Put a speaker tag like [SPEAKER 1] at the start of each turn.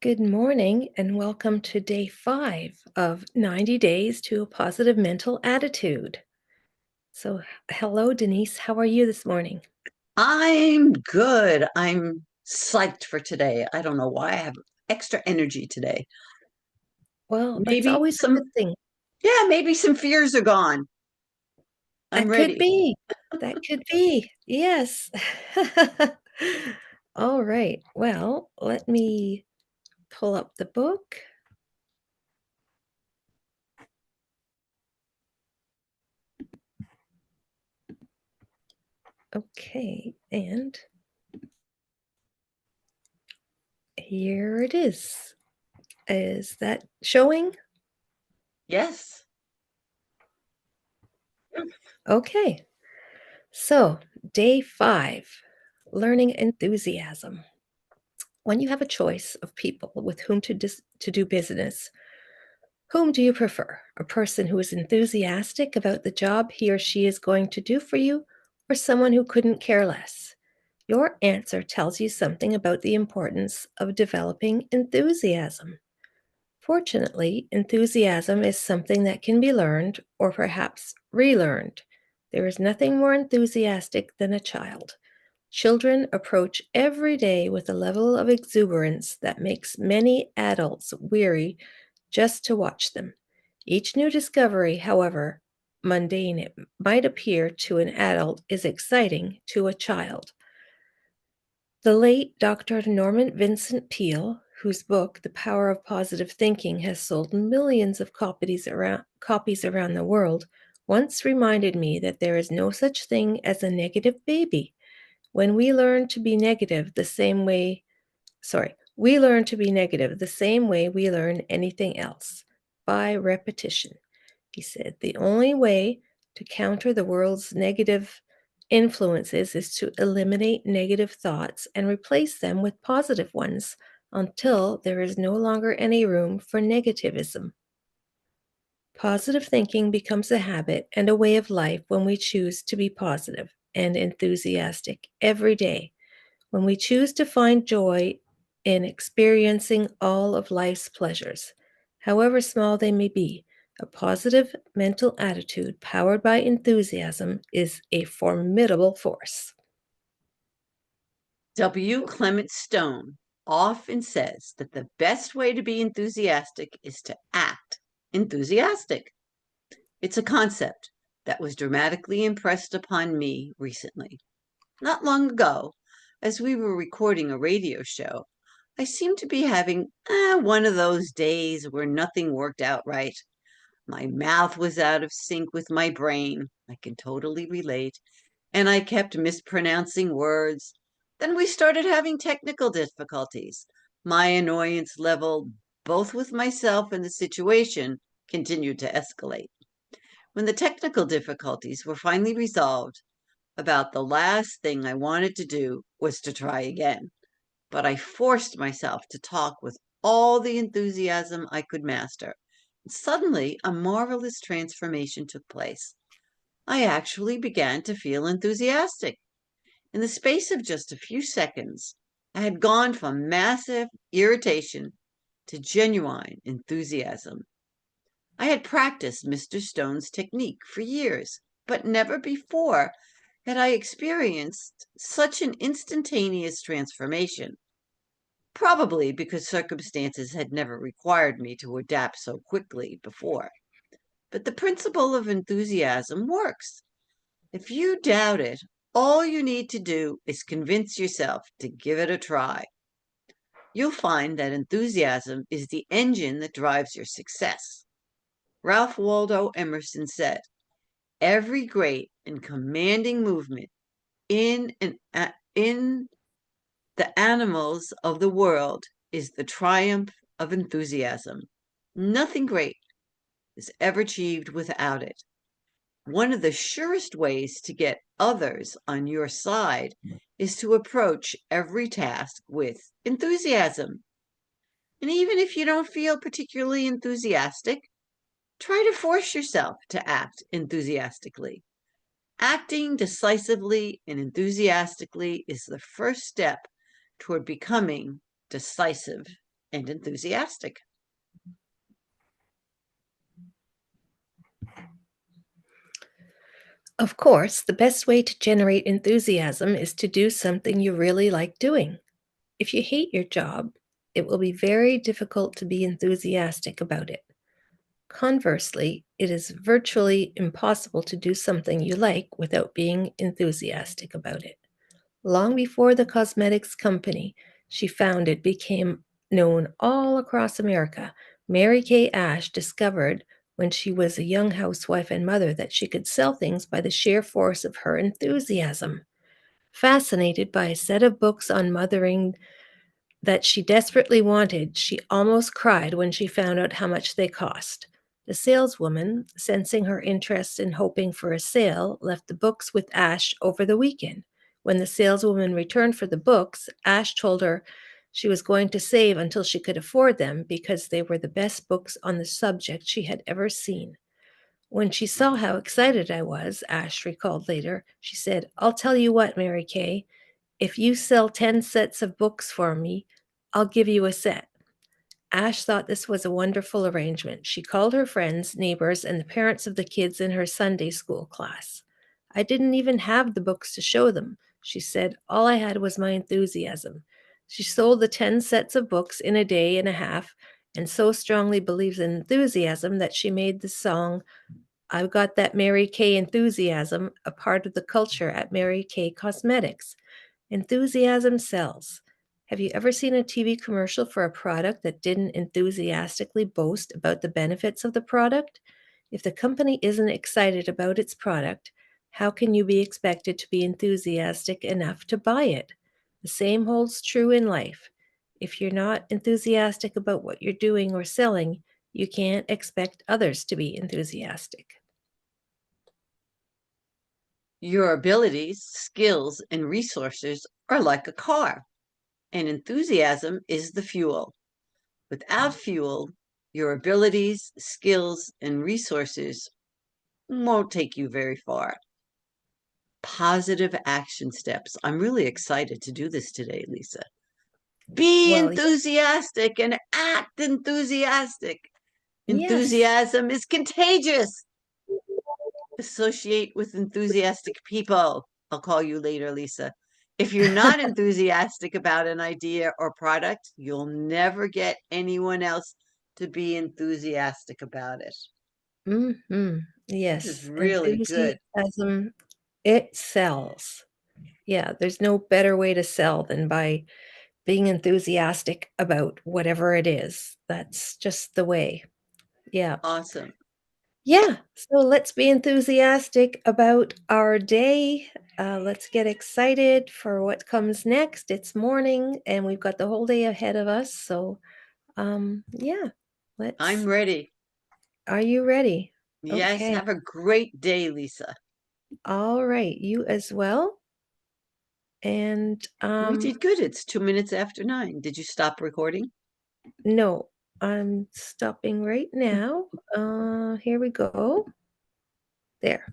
[SPEAKER 1] Good morning and welcome to day 5 of 90 Days to a Positive Mental Attitude. So, hello, Denise. How are you this morning?
[SPEAKER 2] I'm good. I'm psyched for today. I don't know why I have extra energy today.
[SPEAKER 1] Well, that's
[SPEAKER 2] Maybe
[SPEAKER 1] always a
[SPEAKER 2] some,
[SPEAKER 1] good thing.
[SPEAKER 2] yeah, maybe some fears are gone. I'm
[SPEAKER 1] That could
[SPEAKER 2] ready.
[SPEAKER 1] be. That could be. Yes. All right. Well, let me pull up the book. Okay. And here it is. Is that showing?
[SPEAKER 2] Yes.
[SPEAKER 1] Okay. So, day 5, learning enthusiasm. When you have a choice of people with whom to do business, whom do you prefer? A person who is enthusiastic about the job he or she is going to do for you, or someone who couldn't care less? Your answer tells you something about the importance of developing enthusiasm. Fortunately, enthusiasm is something that can be learned or perhaps relearned. There is nothing more enthusiastic than a child. Children approach every day with a level of exuberance that makes many adults weary just to watch them. Each new discovery, however mundane it might appear to an adult, is exciting to a child. The late Dr. Norman Vincent Peale, whose book, The Power of Positive Thinking, has sold millions of copies around the world, once reminded me that there is no such thing as a negative baby. When we learn to be negative the same way, we learn to be negative the same way we learn anything else, by repetition. He said, the only way to counter the world's negative influences is to eliminate negative thoughts and replace them with positive ones until there is no longer any room for negativism. Positive thinking becomes a habit and a way of life when we choose to be positive and enthusiastic every day, when we choose to find joy in experiencing all of life's pleasures, however small they may be. A positive mental attitude powered by enthusiasm is a formidable force.
[SPEAKER 2] W. Clement Stone often says that the best way to be enthusiastic is to act enthusiastic. It's a concept that was dramatically impressed upon me recently. Not long ago, as we were recording a radio show, I seemed to be having one of those days where nothing worked out right. My mouth was out of sync with my brain. I can totally relate. And I kept mispronouncing words. Then we started having technical difficulties. My annoyance level, both with myself and the situation, continued to escalate. When the technical difficulties were finally resolved, about the last thing I wanted to do was to try again. But I forced myself to talk with all the enthusiasm I could master. Suddenly, a marvelous transformation took place. I actually began to feel enthusiastic. In the space of just a few seconds, I had gone from massive irritation to genuine enthusiasm. I had practiced Mr. Stone's technique for years, but never before had I experienced such an instantaneous transformation, probably because circumstances had never required me to adapt so quickly before. But the principle of enthusiasm works. If you doubt it, all you need to do is convince yourself to give it a try. You'll find that enthusiasm is the engine that drives your success. Ralph Waldo Emerson said, every great and commanding movement in the animals of the world is the triumph of enthusiasm. Nothing great is ever achieved without it. One of the surest ways to get others on your side is to approach every task with enthusiasm. And even if you don't feel particularly enthusiastic, try to force yourself to act enthusiastically. Acting decisively and enthusiastically is the first step toward becoming decisive and enthusiastic.
[SPEAKER 1] Of course, the best way to generate enthusiasm is to do something you really like doing. If you hate your job, it will be very difficult to be enthusiastic about it. Conversely, it is virtually impossible to do something you like without being enthusiastic about it. Long before the cosmetics company she founded became known all across America, Mary Kay Ash discovered when she was a young housewife and mother that she could sell things by the sheer force of her enthusiasm. Fascinated by a set of books on mothering that she desperately wanted, she almost cried when she found out how much they cost. The saleswoman, sensing her interest and hoping for a sale, left the books with Ash over the weekend. When the saleswoman returned for the books, Ash told her she was going to save until she could afford them because they were the best books on the subject she had ever seen. When she saw how excited I was, Ash recalled later, she said, "I'll tell you what, Mary Kay, if you sell 10 sets of books for me, I'll give you a set." Ash thought this was a wonderful arrangement. She called her friends, neighbors, and the parents of the kids in her Sunday school class. "I didn't even have the books to show them," she said. "All I had was my enthusiasm." She sold the 10 sets of books in a day and a half and so strongly believes in enthusiasm that she made the song "I've Got That Mary Kay Enthusiasm" a part of the culture at Mary Kay Cosmetics. Enthusiasm sells. Have you ever seen a TV commercial for a product that didn't enthusiastically boast about the benefits of the product? If the company isn't excited about its product, how can you be expected to be enthusiastic enough to buy it? The same holds true in life. If you're not enthusiastic about what you're doing or selling, you can't expect others to be enthusiastic.
[SPEAKER 2] Your abilities, skills, and resources are like a car, and enthusiasm is the fuel. Without fuel, your abilities, skills, and resources won't take you very far. Positive action steps. I'm really excited to do this today, Lisa. Be
[SPEAKER 1] Well,
[SPEAKER 2] enthusiastic and act enthusiastic.
[SPEAKER 1] yes.
[SPEAKER 2] Enthusiasm is contagious. Associate with enthusiastic people. I'll call you later, Lisa. If you're not enthusiastic about an idea or product, you'll never get anyone else to be enthusiastic about it.
[SPEAKER 1] Mhm.
[SPEAKER 2] This is
[SPEAKER 1] Yes,
[SPEAKER 2] really good.
[SPEAKER 1] enthusiasm, it sells. Yeah, there's no better way to sell than by being enthusiastic about whatever it is. That's just the way. Yeah.
[SPEAKER 2] Awesome.
[SPEAKER 1] Yeah, so let's be enthusiastic about our day. Let's get excited for what comes next. It's morning, and we've got the whole day ahead of us, so, yeah,
[SPEAKER 2] I'm
[SPEAKER 1] let's
[SPEAKER 2] ready.
[SPEAKER 1] are you ready?
[SPEAKER 2] Yes,
[SPEAKER 1] Okay.
[SPEAKER 2] have a great day, Lisa.
[SPEAKER 1] Alright, you as well, and,
[SPEAKER 2] We did good. It's 2 minutes after 9. Did you stop recording?
[SPEAKER 1] no, I'm stopping right now. Here we go. There.